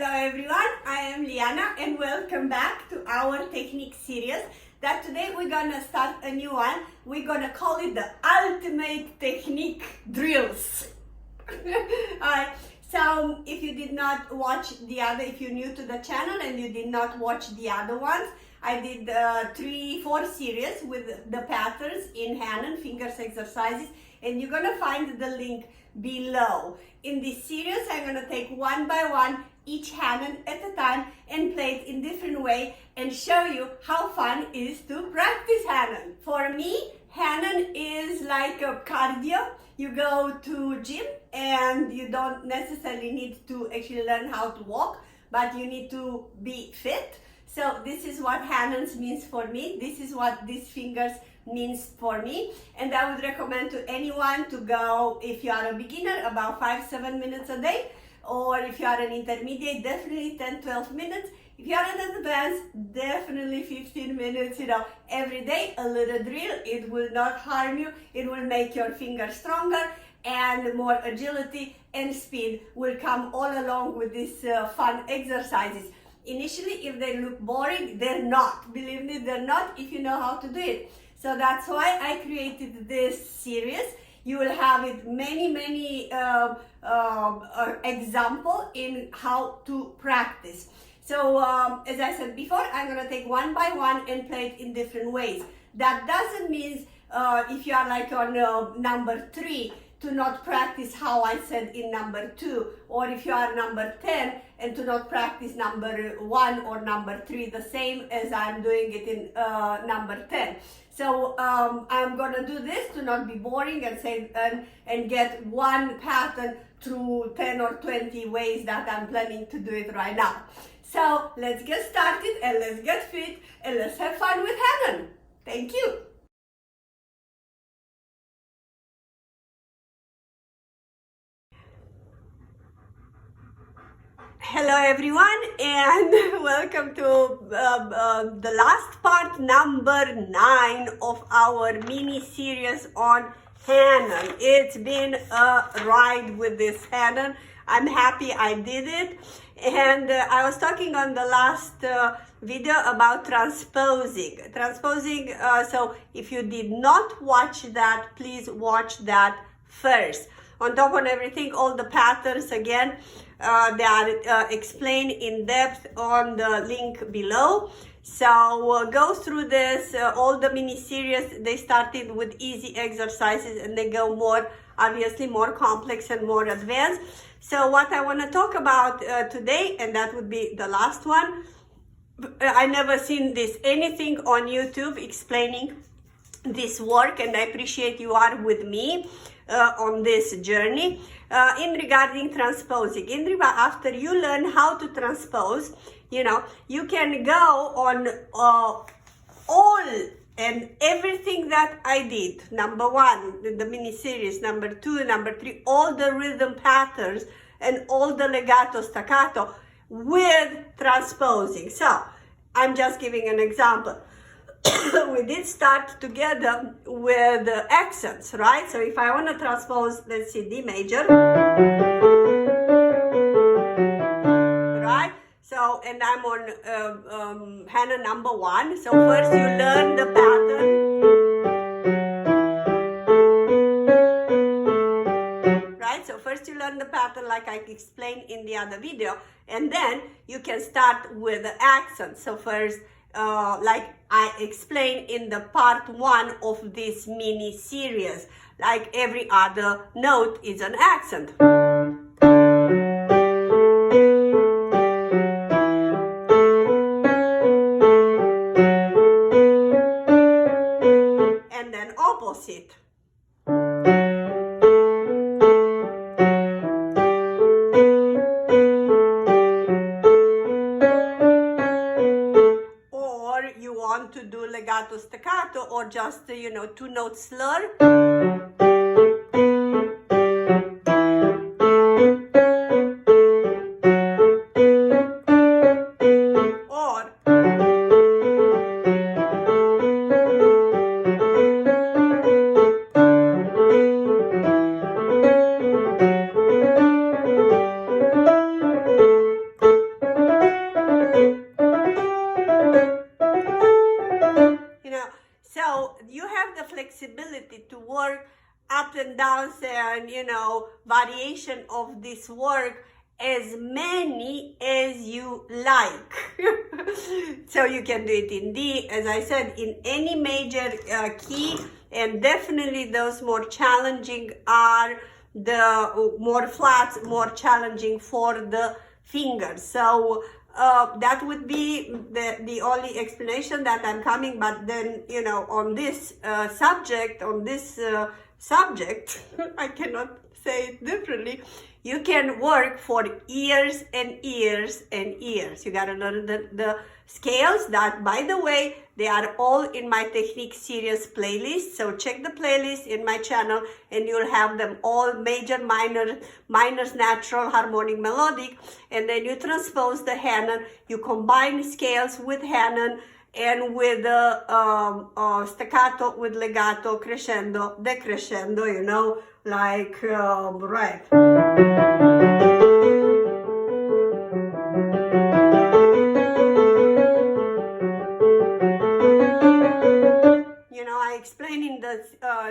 Hello everyone, I am Liana and welcome back to our technique series that today we're gonna start a new one. We're gonna call it the ultimate technique drills. Alright, so if you did not watch the other, if you're new to the channel and you did not watch the other ones, I did 3-4 series with the patterns in Hannon fingers exercises, and you're gonna find the link below. In this series, I'm gonna take one by one each Hannon at a time and play it in different way and show you how fun it is to practice Hannon. For me, Hannon is like a cardio. You go to gym and you don't necessarily need to actually learn how to walk, but you need to be fit. So this is what Hannons means for me. This is what these fingers means for me, and I would recommend to anyone to go, if you are a beginner, about 5-7 minutes a day, or if you are an intermediate, definitely 10-12 minutes. If you are an advanced, definitely 15 minutes, every day, a little drill. It will not harm you. It will make your fingers stronger, and more agility and speed will come all along with these fun exercises. Initially, if they look boring, they're not. Believe me, they're not if you know how to do it. So that's why I created this series. You will have it many example in how to practice. So as I said before, I'm gonna take one by one and play it in different ways. That doesn't mean if you are like on number 3 to not practice how I said in number 2, or if you are number 10 and to not practice number 1 or number 3 the same as I'm doing it in number 10. So I'm gonna do this to not be boring and say and get one pattern through 10 or 20 ways that I'm planning to do it right now. So let's get started and let's get fit and let's have fun with Hannon. Thank you. Hello everyone, and welcome to the last part, number 9 of our mini series on Hannon. It's been a ride with this Hannon. I'm happy I did it, and I was talking on the last video about transposing. So if you did not watch that, please watch that first. On top of everything, all the patterns again, they are explained in depth on the link below. So go through this, all the mini series. They started with easy exercises and they go more, obviously more complex and more advanced. So what I want to talk about today, and that would be the last one, I never seen this anything on YouTube explaining this work, and I appreciate you are with me on this journey in regarding transposing. After you learn how to transpose, you can go on all and everything that I did. Number 1, the mini series. Number 2, number 3, all the rhythm patterns and all the legato staccato with transposing. So I'm just giving an example. We did start together with accents, right? So if I want to transpose, let's see, D major, right? So, and I'm on Hannon number 1. So first you learn the pattern, right? So first you learn the pattern like I explained in the other video, and then you can start with the accents. So first, like I explained in the part 1 of this mini series, like every other note is an accent. And then opposite. To do legato staccato, or just 2-note slur, or work, up and downs, and variation of this work, as many as you like. So you can do it in D, as I said, in any major key, and definitely those more challenging are the more flats, more challenging for the fingers. So that would be the only explanation that I'm coming. But then, on this subject, I cannot say it differently, you can work for years and years and years. You gotta learn the scales that, by the way, they are all in my technique series playlist. So check the playlist in my channel and you'll have them all: major, minor, minors, natural, harmonic, melodic. And then you transpose the Hannon, you combine scales with Hannon and with staccato, with legato, crescendo, decrescendo, right. I explained in the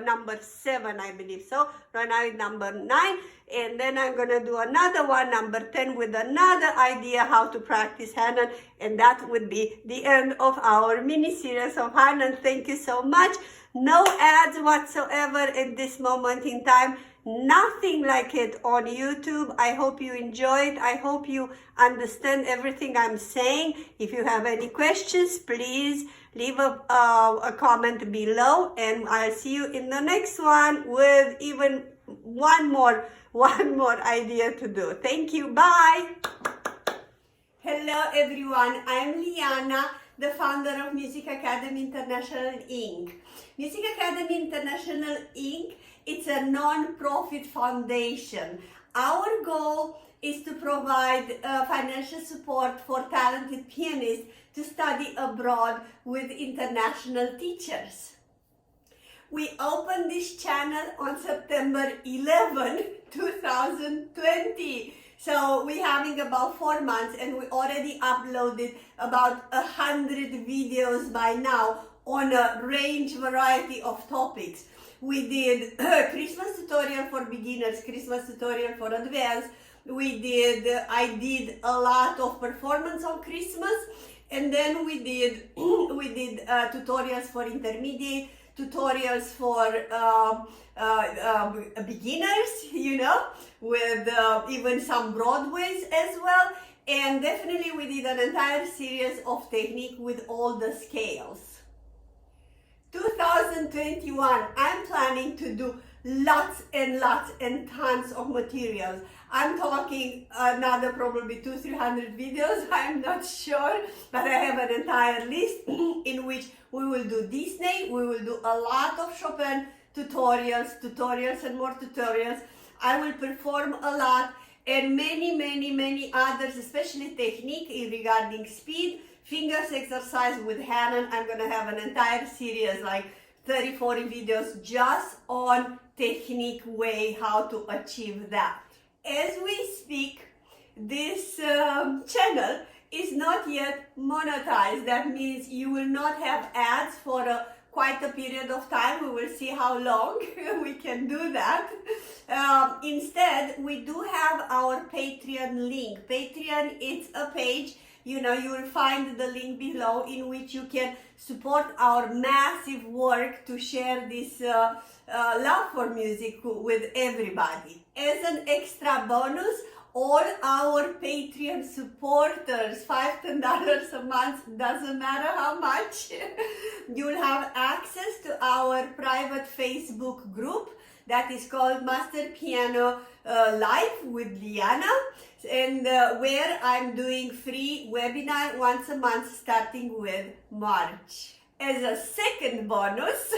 number 7, I believe. So right now it's number 9, and then I'm gonna do another one, number 10, with another idea how to practice Hannon, and that would be the end of our mini series of Hannon. Thank you so much. No ads whatsoever at this moment in time. Nothing like it on YouTube. I hope you enjoyed. I hope you understand everything I'm saying. If you have any questions, please leave a comment below, and I'll see you in the next one with even one more idea to do. Thank you. Bye. Hello everyone. I'm Liana, the founder of Music Academy International Inc. Music Academy International Inc. It's a non-profit foundation. Our goal is to provide financial support for talented pianists to study abroad with international teachers. We opened this channel on September 11, 2020. So we're having about 4 months, and we already uploaded about 100 videos by now on a variety of topics. We did Christmas tutorial for beginners, Christmas tutorial for advanced. I did a lot of performance on Christmas, and then we did tutorials for intermediate, tutorials for beginners, with even some Broadways as well. And definitely we did an entire series of technique with all the scales. 2021, I'm planning to do lots and tons of materials. I'm talking another probably 200-300 videos, I'm not sure, but I have an entire list in which we will do Disney, we will do a lot of Chopin tutorials and more tutorials. I will perform a lot, and many others, especially technique regarding speed, fingers exercise with Hanon. I'm gonna have an entire series, like 30-40 videos just on technique way, how to achieve that. As we speak, this channel is not yet monetized. That means you will not have ads for quite a period of time. We will see how long we can do that. Instead, we do have our Patreon link. Patreon is a page, you will find the link below, in which you can support our massive work to share this love for music with everybody. As an extra bonus, all our Patreon supporters, $5-10 a month, doesn't matter how much, you'll have access to our private Facebook group that is called Master Piano Live with Liana, and where I'm doing free webinar once a month starting with March. As a second bonus,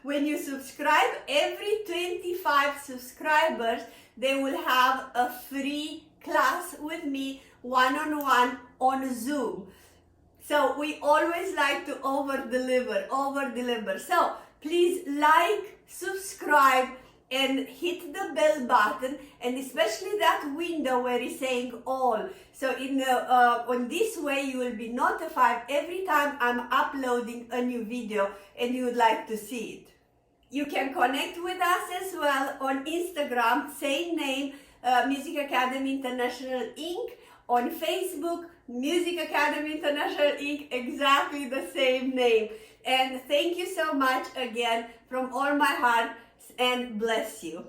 when you subscribe, every 25 subscribers, they will have a free class with me, one-on-one on Zoom. So we always like to over-deliver. So please like, subscribe, and hit the bell button, and especially that window where it's saying all. So on this way you will be notified every time I'm uploading a new video and you would like to see it. You can connect with us as well on Instagram, same name, Music Academy International Inc. On Facebook, Music Academy International Inc. Exactly the same name. And thank you so much again from all my heart, and bless you.